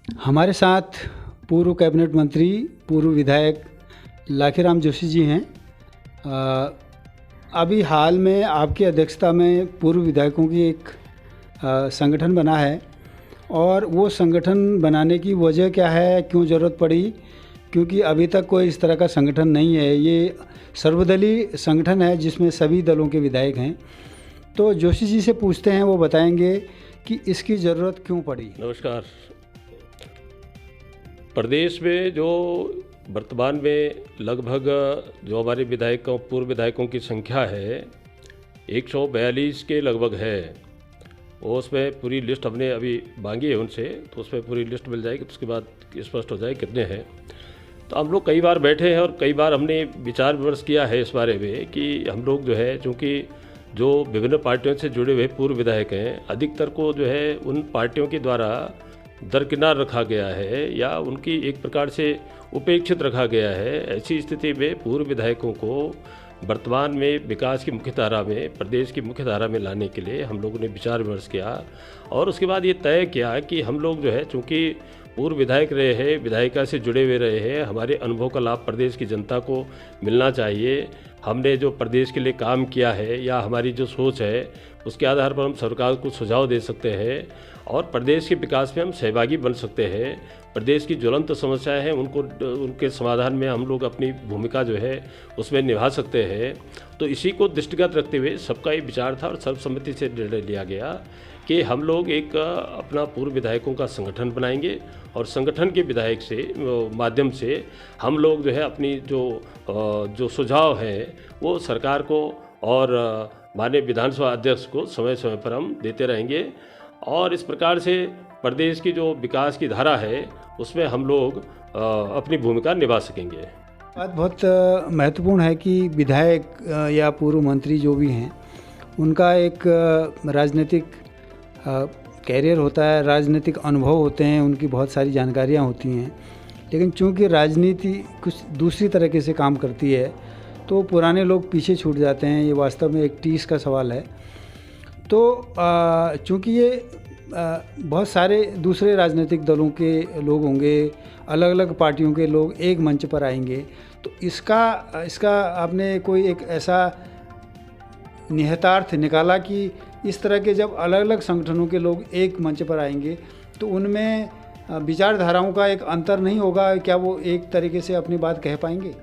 हमारे साथ पूर्व कैबिनेट मंत्री, पूर्व विधायक लाखीराम जोशी जी हैं। अभी हाल में आपकी अध्यक्षता में पूर्व विधायकों की एक संगठन बना है, और वो संगठन बनाने की वजह क्या है, क्यों ज़रूरत पड़ी? क्योंकि अभी तक कोई इस तरह का संगठन नहीं है। ये सर्वदलीय संगठन है जिसमें सभी दलों के विधायक हैं। तो जोशी जी से पूछते हैं, वो बताएंगे कि इसकी ज़रूरत क्यों पड़ी। नमस्कार। प्रदेश में जो वर्तमान में लगभग जो हमारे विधायकों, पूर्व विधायकों की संख्या है 142 के लगभग है। वो उसमें पूरी लिस्ट हमने अभी मांगी है उनसे, तो उसमें पूरी लिस्ट मिल जाएगी, उसके बाद स्पष्ट हो जाए कितने हैं। तो हम लोग कई बार बैठे हैं और कई बार हमने विचार विमर्श किया है इस बारे में कि हम लोग जो है, चूँकि जो विभिन्न पार्टियों से जुड़े हुए पूर्व विधायक हैं, अधिकतर को जो है उन पार्टियों के द्वारा दरकिनार रखा गया है या उनकी एक प्रकार से उपेक्षित रखा गया है। ऐसी स्थिति में पूर्व विधायकों को वर्तमान में विकास की मुख्य धारा में, प्रदेश की मुख्य धारा में लाने के लिए हम लोगों ने विचार विमर्श किया और उसके बाद ये तय किया कि हम लोग जो है, चूँकि पूर्व विधायक रहे हैं, विधायिका से जुड़े हुए रहे हैं, हमारे अनुभव का लाभ प्रदेश की जनता को मिलना चाहिए। हमने जो प्रदेश के लिए काम किया है या हमारी जो सोच है, उसके आधार पर हम सरकार को सुझाव दे सकते हैं और प्रदेश के विकास में हम सहभागी बन सकते हैं। प्रदेश की ज्वलंत समस्याएं हैं, उनके समाधान में हम लोग अपनी भूमिका जो है उसमें निभा सकते हैं। तो इसी को दृष्टिगत रखते हुए सबका ये विचार था और सर्वसम्मति से निर्णय लिया गया कि हम लोग एक अपना पूर्व विधायकों का संगठन बनाएंगे और संगठन के विधायक से माध्यम से हम लोग जो है अपनी जो सुझाव हैं वो सरकार को और माननीय विधानसभा अध्यक्ष को समय समय पर हम देते रहेंगे और इस प्रकार से प्रदेश की जो विकास की धारा है उसमें हम लोग अपनी भूमिका निभा सकेंगे। बात बहुत महत्वपूर्ण है कि विधायक या पूर्व मंत्री जो भी हैं, उनका एक राजनीतिक कैरियर होता है, राजनीतिक अनुभव होते हैं, उनकी बहुत सारी जानकारियाँ होती हैं। लेकिन चूंकि राजनीति कुछ दूसरी तरीके से काम करती है तो पुराने लोग पीछे छूट जाते हैं। ये वास्तव में एक टीस का सवाल है। तो चूंकि ये बहुत सारे दूसरे राजनीतिक दलों के लोग होंगे, अलग अलग पार्टियों के लोग एक मंच पर आएंगे, तो इसका आपने कोई एक ऐसा निहितार्थ निकाला कि इस तरह के जब अलग अलग संगठनों के लोग एक मंच पर आएंगे तो उनमें विचारधाराओं का एक अंतर नहीं होगा? क्या वो एक तरीके से अपनी बात कह पाएंगे?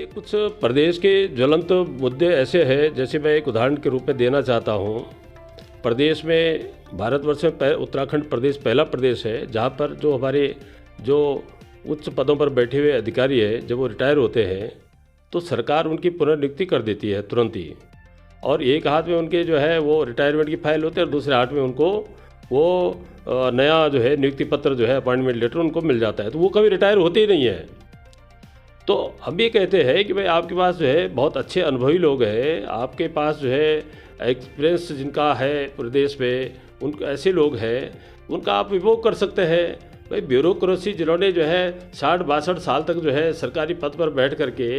कुछ प्रदेश के ज्वलंत मुद्दे ऐसे हैं, जैसे मैं एक उदाहरण के रूप में देना चाहता हूँ। प्रदेश में, भारतवर्ष में उत्तराखंड प्रदेश पहला प्रदेश है जहाँ पर जो हमारे जो उच्च पदों पर बैठे हुए अधिकारी हैं, जब वो रिटायर होते हैं तो सरकार उनकी पुनर्नियुक्ति कर देती है तुरंत ही, और एक हाथ में उनके जो है वो रिटायरमेंट की फाइल होती है और दूसरे हाथ में उनको वो नया जो है नियुक्ति पत्र जो है, अपॉइंटमेंट लेटर उनको मिल जाता है। तो वो कभी रिटायर होते ही नहीं है। तो हम ये कहते हैं कि भाई आपके पास जो है बहुत अच्छे अनुभवी लोग हैं, आपके पास जो है एक्सपीरियंस जिनका है प्रदेश में, उन ऐसे लोग हैं, उनका आप उपयोग कर सकते हैं। भाई ब्यूरोक्रेसी जिन्होंने जो है 60-62 साल तक जो है सरकारी पद पर बैठ करके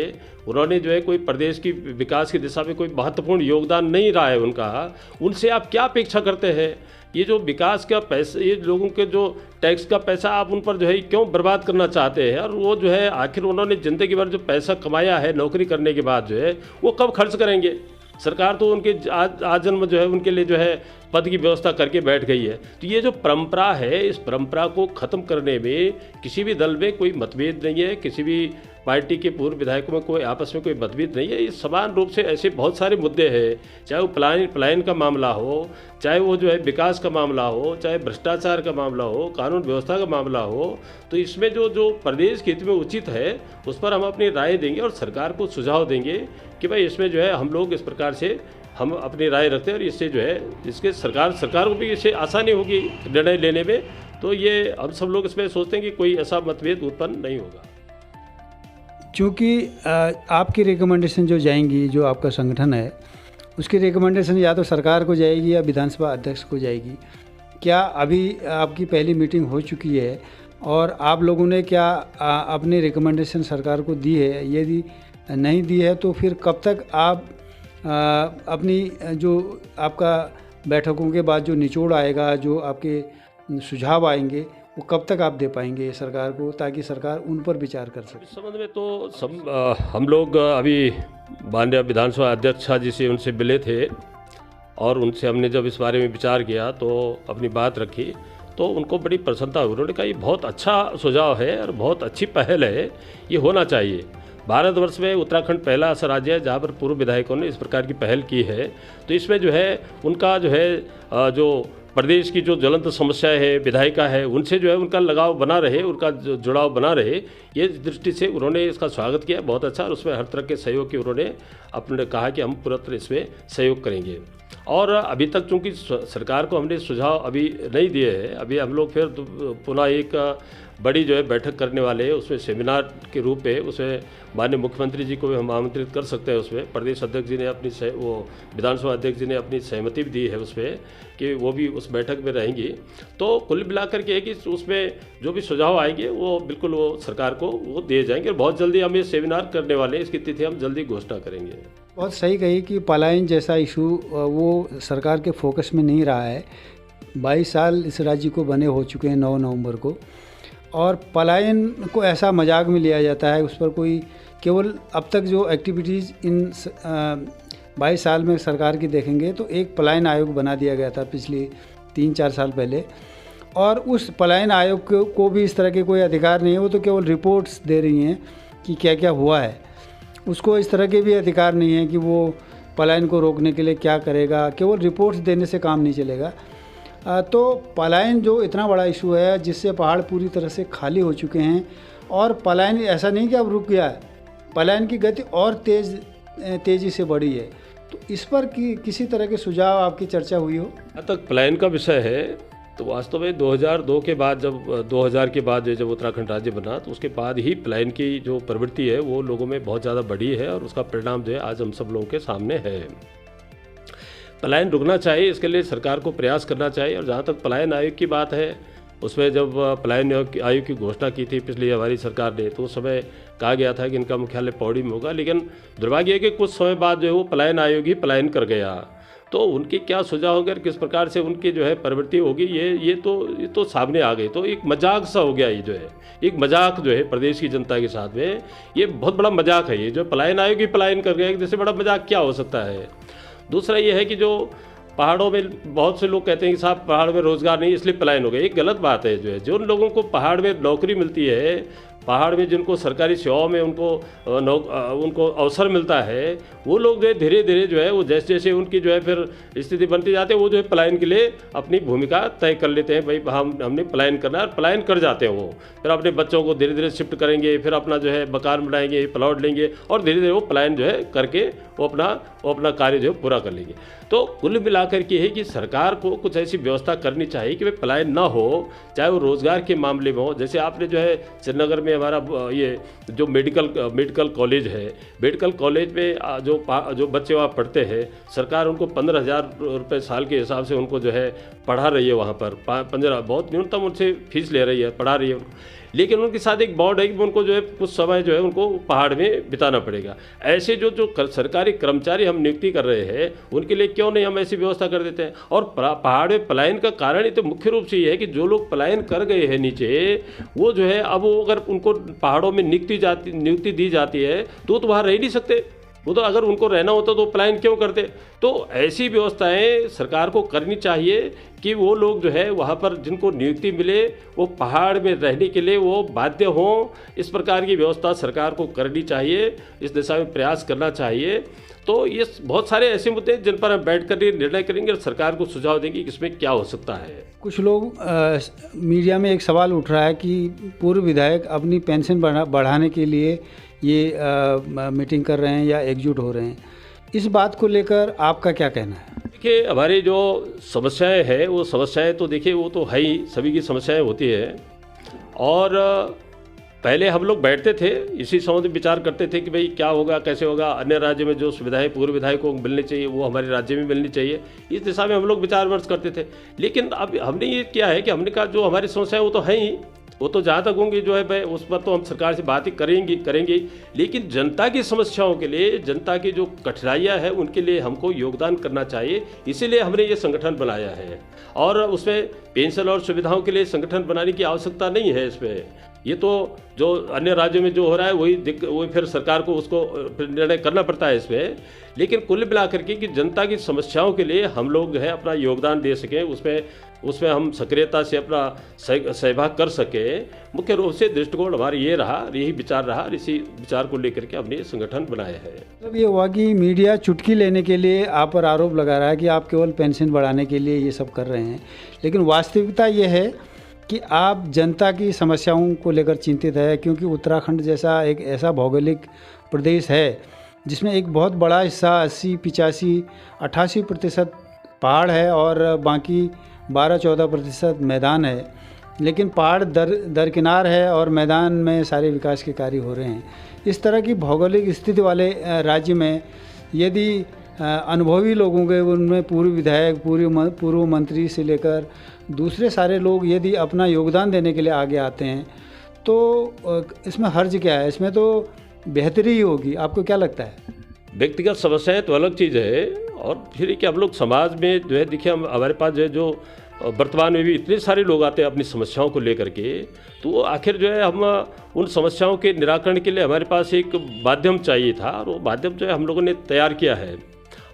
उन्होंने जो है कोई प्रदेश की विकास की दिशा में कोई महत्वपूर्ण योगदान नहीं रहा है उनका, उनसे आप क्या अपेक्षा करते हैं? ये जो विकास का पैसा, ये लोगों के जो टैक्स का पैसा आप उन पर जो है क्यों बर्बाद करना चाहते हैं? और वो जो है आखिर उन्होंने ज़िंदगी भर जो पैसा कमाया है नौकरी करने के बाद जो है वो कब खर्च करेंगे? सरकार तो उनके आजन्म जो है उनके लिए जो है पद की व्यवस्था करके बैठ गई है। तो ये जो परंपरा है, इस परंपरा को ख़त्म करने में किसी भी दल में कोई मतभेद नहीं है, किसी भी पार्टी के पूर्व विधायकों में कोई आपस में कोई मतभेद नहीं है। ये समान रूप से ऐसे बहुत सारे मुद्दे हैं, चाहे वो पलायन का मामला हो, चाहे वो जो है विकास का मामला हो, चाहे भ्रष्टाचार का मामला हो, कानून व्यवस्था का मामला हो। तो इसमें जो प्रदेश के हित में उचित है उस पर हम अपनी राय देंगे और सरकार को सुझाव देंगे कि भाई इसमें जो है हम लोग इस प्रकार से हम अपनी राय रखते हैं और इससे जो है इसके सरकार को भी इससे आसानी होगी निर्णय लेने में। तो ये हम सब लोग इसमें सोचते हैं कि कोई ऐसा मतभेद उत्पन्न नहीं होगा। चूँकि आपकी रिकमेंडेशन जो जाएंगी, जो आपका संगठन है उसकी रिकमेंडेशन या तो सरकार को जाएगी या विधानसभा अध्यक्ष को जाएगी। क्या अभी आपकी पहली मीटिंग हो चुकी है और आप लोगों ने क्या अपनी रिकमेंडेशन सरकार को दी है? यदि नहीं दी है तो फिर कब तक आप अपनी जो आपका बैठकों के बाद जो निचोड़ आएगा, जो आपके सुझाव आएंगे, वो कब तक आप दे पाएंगे सरकार को, ताकि सरकार उन पर विचार कर सके? इस संबंध में तो हम लोग अभी माननीय विधानसभा अध्यक्ष जी से उनसे मिले थे और उनसे हमने जब इस बारे में विचार किया तो अपनी बात रखी, तो उनको बड़ी प्रसन्नता हुई। उन्होंने कहा ये बहुत अच्छा सुझाव है और बहुत अच्छी पहल है, ये होना चाहिए। भारतवर्ष में उत्तराखंड पहला ऐसा राज्य है जहाँ पर पूर्व विधायकों ने इस प्रकार की पहल की है। तो इसमें जो है उनका जो है जो प्रदेश की जो ज्वलंत समस्याएं है, विधायिका है, उनसे जो है उनका लगाव बना रहे, उनका जुड़ाव बना रहे, ये दृष्टि से उन्होंने इसका स्वागत किया, बहुत अच्छा। और उसमें हर तरह के सहयोग की उन्होंने अपने कहा कि हम पूरा तरह इसमें सहयोग करेंगे। और अभी तक चूँकि सरकार को हमने सुझाव अभी नहीं दिए हैं, अभी हम लोग फिर पुनः एक बड़ी जो है बैठक करने वाले हैं, उसमें सेमिनार के रूप में उसमें माननीय मुख्यमंत्री जी को भी हम आमंत्रित कर सकते हैं। उसमें प्रदेश अध्यक्ष जी ने अपनी वो विधानसभा अध्यक्ष जी ने अपनी सहमति भी दी है उसमें कि वो भी उस बैठक में रहेंगी। तो कुल मिलाकर के है कि उसमें जो भी सुझाव आएंगे वो बिल्कुल वो सरकार को वो दिए जाएंगे और बहुत जल्दी हम ये सेमिनार करने वाले हैं, इसकी तिथि हम जल्दी घोषणा करेंगे। बहुत सही कही कि पलायन जैसा इशू वो सरकार के फोकस में नहीं रहा है। 22 साल इस राज्य को बने हो चुके हैं 9 नवंबर को, और पलायन को ऐसा मजाक में लिया जाता है, उस पर कोई केवल अब तक जो एक्टिविटीज़ इन 22 साल में सरकार की देखेंगे तो एक पलायन आयोग बना दिया गया था पिछले 3-4 साल पहले, और उस पलायन आयोग को भी इस तरह के कोई अधिकार नहीं है। वो तो केवल रिपोर्ट्स दे रही हैं कि क्या क्या हुआ है, उसको इस तरह के भी अधिकार नहीं है कि वो पलायन को रोकने के लिए क्या करेगा। केवल रिपोर्ट्स देने से काम नहीं चलेगा। तो पलायन जो इतना बड़ा इशू है जिससे पहाड़ पूरी तरह से खाली हो चुके हैं, और पलायन ऐसा नहीं कि अब रुक गया है, पलायन की गति और तेज़ी से बढ़ी है। तो इस पर किसी तरह के सुझाव आपकी चर्चा हुई हो? जहाँ तक पलायन का विषय है तो वास्तव में 2002 के बाद जब 2000 के बाद जब उत्तराखंड राज्य बना तो उसके बाद ही पलायन की जो प्रवृत्ति है वो लोगों में बहुत ज़्यादा बढ़ी है, और उसका परिणाम जो है आज हम सब लोगों के सामने है। पलायन रुकना चाहिए, इसके लिए सरकार को प्रयास करना चाहिए। और जहाँ तक पलायन आयोग की बात है, उसमें जब पलायन आयोग की घोषणा की थी पिछली हमारी सरकार ने, तो उस समय कहा गया था कि इनका मुख्यालय पौड़ी में होगा, लेकिन दुर्भाग्य है कि कुछ समय बाद जो है वो पलायन आयोग ही पलायन कर गया। तो उनके क्या सुझाव होंगे और किस प्रकार से उनकी जो है प्रवृत्ति होगी, ये तो सामने आ गई। तो एक मजाक सा हो गया, ये जो है एक मजाक जो है प्रदेश की जनता के साथ में, ये बहुत बड़ा मजाक है। ये जो पलायन आयोग ही पलायन कर गया, जैसे बड़ा मजाक क्या हो सकता है। दूसरा ये है कि जो पहाड़ों में बहुत से लोग कहते हैं कि साहब पहाड़ में रोज़गार नहीं इसलिए पलायन हो गया, एक गलत बात है। जो है जो लोगों को पहाड़ में नौकरी मिलती है, पहाड़ में जिनको सरकारी सेवाओं में उनको अवसर मिलता है, वो लोग जो है धीरे धीरे जो है वो जैसे जैसे उनकी जो है फिर स्थिति बनती जाती है, वो जो है पलायन के लिए अपनी भूमिका तय कर लेते हैं। भाई हमने पलायन करना है, और पलायन कर जाते हैं। वो फिर अपने बच्चों को धीरे धीरे शिफ्ट करेंगे, फिर अपना जो है मकान बनाएंगे, प्लॉट लेंगे, और धीरे धीरे वो पलायन जो है करके वो अपना कार्य जो है पूरा कर लेंगे। तो कुल मिलाकर के है कि सरकार को कुछ ऐसी व्यवस्था करनी चाहिए कि वे पलायन ना हो, चाहे वो रोज़गार के मामले में हो। जैसे आपने जो है श्रीनगर में हमारा ये जो मेडिकल कॉलेज है, मेडिकल कॉलेज में जो बच्चे वहाँ पढ़ते हैं, सरकार उनको 15,000 रुपये साल के हिसाब से उनको जो है पढ़ा रही है। वहाँ पर 15 बहुत न्यूनतम उनसे फीस ले रही है, पढ़ा रही है उनको, लेकिन उनके साथ एक बॉन्ड है कि उनको जो है कुछ समय जो है उनको पहाड़ में बिताना पड़ेगा। ऐसे जो सरकारी कर्मचारी हम नियुक्ति कर रहे हैं, उनके लिए क्यों नहीं हम ऐसी व्यवस्था कर देते हैं। और पहाड़ में पलायन का कारण ही तो मुख्य रूप से ये है कि जो लोग पलायन कर गए हैं नीचे, वो जो है अब वो अगर उनको पहाड़ों में नियुक्ति दी जाती है तो वहाँ रह नहीं सकते। वो तो अगर उनको रहना होता तो पलायन क्यों करते। तो ऐसी व्यवस्थाएं सरकार को करनी चाहिए कि वो लोग जो है वहाँ पर जिनको नियुक्ति मिले वो पहाड़ में रहने के लिए वो बाध्य हों। इस प्रकार की व्यवस्था सरकार को करनी चाहिए, इस दिशा में प्रयास करना चाहिए। तो ये बहुत सारे ऐसे मुद्दे हैं जिन पर हम बैठ कर निर्णय करेंगे और सरकार को सुझाव देंगे कि इसमें क्या हो सकता है। कुछ लोग मीडिया में एक सवाल उठ रहा है कि पूर्व विधायक अपनी पेंशन बढ़ाने के लिए ये मीटिंग कर रहे हैं या एकजुट हो रहे हैं, इस बात को लेकर आपका क्या कहना है? देखिए, हमारी जो समस्याएं हैं वो समस्याएं तो देखिए वो तो है ही, सभी की समस्याएं होती है। और पहले हम लोग बैठते थे, इसी संबंध में विचार करते थे कि भाई क्या होगा, कैसे होगा, अन्य राज्य में जो सुविधाएं पूर्व विधायकों को मिलनी चाहिए वो हमारे राज्य में मिलनी चाहिए, इस दिशा में हम लोग विचार विमर्श करते थे। लेकिन अब हमने ये किया है कि हमने कहा जो हमारी समस्या है वो तो है ही, वो तो जहाँ तक होंगे जो है भाई उस पर तो हम सरकार से बात ही करेंगे, लेकिन जनता की समस्याओं के लिए, जनता की जो कठिनाइयाँ हैं उनके लिए हमको योगदान करना चाहिए। इसीलिए हमने ये संगठन बनाया है और उसमें पेंशन और सुविधाओं के लिए संगठन बनाने की आवश्यकता नहीं है। इसमें ये तो जो अन्य राज्यों में जो हो रहा है वही फिर सरकार को उसको निर्णय करना पड़ता है इसमें। लेकिन कुल मिलाकर के कि जनता की समस्याओं के लिए हम लोग जो है अपना योगदान दे सकें, उसमें हम सक्रियता से अपना सहभाग कर सकें, मुख्य रूप से दृष्टिकोण हमारा यही विचार रहा और इसी विचार को लेकर के हमने ये संगठन बनाया है। मतलब ये हुआ कि मीडिया चुटकी लेने के लिए आप पर आरोप लगा रहा है कि आप केवल पेंशन बढ़ाने के लिए ये सब कर रहे हैं, लेकिन वास्तविकता ये है कि आप जनता की समस्याओं को लेकर चिंतित है, क्योंकि उत्तराखंड जैसा एक ऐसा भौगोलिक प्रदेश है जिसमें एक बहुत बड़ा हिस्सा 80, 85, 88% पहाड़ है और बाकी 12-14% मैदान है। लेकिन पहाड़ दरकिनार है और मैदान में सारे विकास के कार्य हो रहे हैं। इस तरह की भौगोलिक स्थिति वाले राज्य में यदि अनुभवी लोग होंगे, उनमें पूर्व विधायक, पूर्व मंत्री से लेकर दूसरे सारे लोग यदि अपना योगदान देने के लिए आगे आते हैं तो इसमें हर्ज क्या है? इसमें तो बेहतरी ही होगी। आपको क्या लगता है? व्यक्तिगत समस्याएं तो अलग चीज़ है और फिर कि हम लोग समाज में जो है देखिए हमारे पास जो वर्तमान में भी इतने सारे लोग आते हैं अपनी समस्याओं को लेकर के, तो आखिर जो है हम उन समस्याओं के निराकरण के लिए हमारे पास एक माध्यम चाहिए था और वो माध्यम जो है हम लोगों ने तैयार किया है।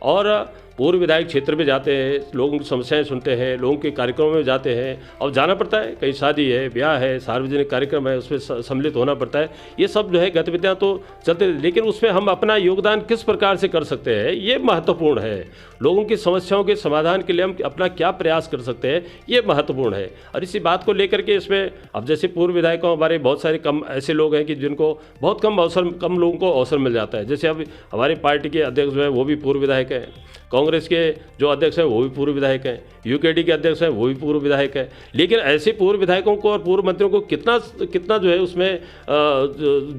और पूर्व विधायक क्षेत्र में जाते हैं, लोगों की समस्याएं सुनते हैं, लोगों के कार्यक्रमों में जाते हैं और जाना पड़ता है, कहीं शादी है, ब्याह है, सार्वजनिक कार्यक्रम है, उसमें सम्मिलित होना पड़ता है। ये सब जो है गतिविधियाँ तो चलते, लेकिन उसमें हम अपना योगदान किस प्रकार से कर सकते हैं ये महत्वपूर्ण है। लोगों की समस्याओं के समाधान के लिए हम अपना क्या प्रयास कर सकते हैं ये महत्वपूर्ण है। और इसी बात को लेकर के इसमें अब जैसे पूर्व विधायकों हमारे बहुत सारे कम ऐसे लोग हैं कि जिनको बहुत कम लोगों को अवसर मिल जाता है। जैसे अब हमारी पार्टी के अध्यक्ष जो है वो भी पूर्व विधायक हैं, कांग्रेस के जो अध्यक्ष हैं वो भी पूर्व विधायक हैं, यूकेडी के अध्यक्ष हैं वो भी पूर्व विधायक हैं। लेकिन ऐसे पूर्व विधायकों को और पूर्व मंत्रियों को कितना जो है उसमें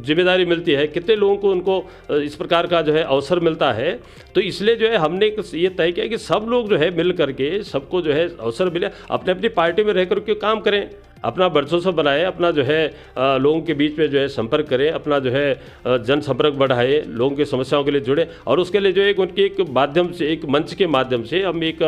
जिम्मेदारी मिलती है, कितने लोगों को उनको इस प्रकार का जो है अवसर मिलता है। तो इसलिए जो है हमने ये तय किया कि सब लोग जो है मिल करके सबको जो है अवसर मिले, अपने अपनी पार्टी में रह करके काम करें, अपना वर्चस्व बनाए, अपना जो है लोगों के बीच में जो है संपर्क करें, अपना जो है जनसंपर्क बढ़ाए, लोगों की समस्याओं के लिए जुड़े। और उसके लिए जो एक उनकी एक माध्यम से, एक मंच के माध्यम से हम एक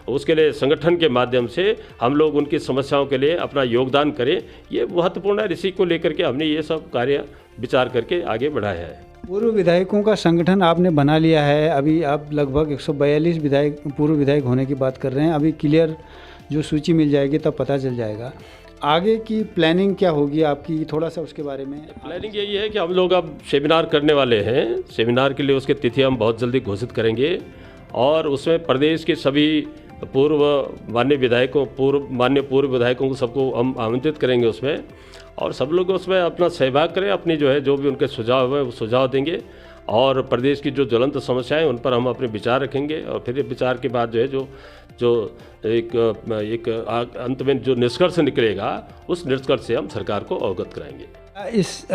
उसके लिए संगठन के माध्यम से हम लोग उनकी समस्याओं के लिए अपना योगदान करें, ये महत्वपूर्ण है। इसी को लेकर के हमने ये सब कार्य विचार करके आगे बढ़ाया है। पूर्व विधायकों का संगठन आपने बना लिया है, अभी आप लगभग 142 पूर्व विधायक होने की बात कर रहे हैं। अभी क्लियर जो सूची मिल जाएगी तब पता चल जाएगा। आगे की प्लानिंग क्या होगी आपकी, थोड़ा सा उसके बारे में? प्लानिंग यही है कि हम लोग अब सेमिनार करने वाले हैं। सेमिनार के लिए उसकी तिथि हम बहुत जल्दी घोषित करेंगे और उसमें प्रदेश के सभी माननीय पूर्व विधायकों को सबको हम आमंत्रित करेंगे उसमें, और सब लोग उसमें अपना सहभाग करें, अपनी जो है जो भी उनके सुझाव है वो सुझाव देंगे और प्रदेश की जो ज्वलंत समस्याएं उन पर हम अपने विचार रखेंगे। और फिर विचार के बाद जो है जो एक अंत में जो निष्कर्ष निकलेगा उस निष्कर्ष से हम सरकार को अवगत कराएंगे। इस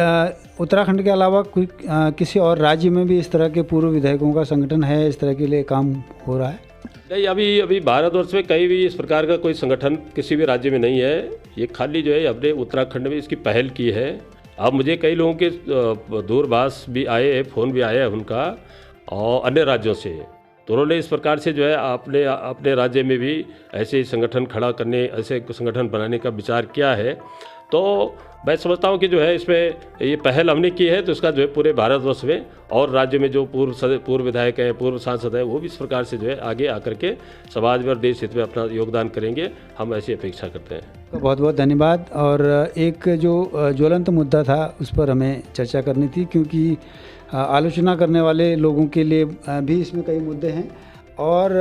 उत्तराखंड के अलावा किसी और राज्य में भी इस तरह के पूर्व विधायकों का संगठन है, इस तरह के लिए काम हो रहा है? नहीं, अभी भारतवर्ष में कहीं भी इस प्रकार का कोई संगठन किसी भी राज्य में नहीं है। ये खाली जो है अपने उत्तराखंड में इसकी पहल की है। अब मुझे कई लोगों के दूरभाष भी आए हैं, फ़ोन भी आया है उनका और अन्य राज्यों से, तो उन्होंने इस प्रकार से जो है अपने राज्य में भी ऐसे संगठन खड़ा करने, ऐसे संगठन बनाने का विचार किया है। तो मैं समझता हूँ कि जो है इसमें ये पहल हमने की है, तो इसका जो है पूरे भारतवर्ष में और राज्य में जो पूर्व विधायक हैं, पूर्व सांसद हैं, वो भी इस प्रकार से जो है आगे आकर के समाज में और देश हित में अपना योगदान करेंगे, हम ऐसी अपेक्षा करते हैं। तो बहुत बहुत धन्यवाद। और एक जो ज्वलंत मुद्दा था उस पर हमें चर्चा करनी थी, क्योंकि आलोचना करने वाले लोगों के लिए भी इसमें कई मुद्दे हैं और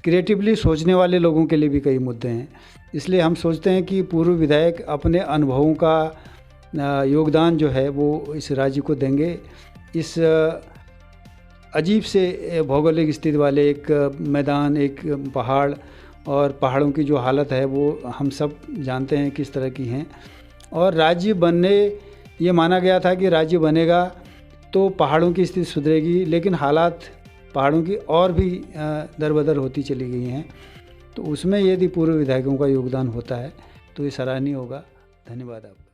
क्रिएटिवली सोचने वाले लोगों के लिए भी कई मुद्दे हैं। इसलिए हम सोचते हैं कि पूर्व विधायक अपने अनुभवों का योगदान जो है वो इस राज्य को देंगे। इस अजीब से भौगोलिक स्थिति वाले एक मैदान, एक पहाड़ और पहाड़ों की जो हालत है वो हम सब जानते हैं किस तरह की हैं। और राज्य बनने, ये माना गया था कि राज्य बनेगा तो पहाड़ों की स्थिति सुधरेगी, लेकिन हालात पहाड़ों की और भी दरबदर होती चली गई हैं। तो उसमें यदि पूर्व विधायकों का योगदान होता है तो ये सराहनीय होगा। धन्यवाद आपका।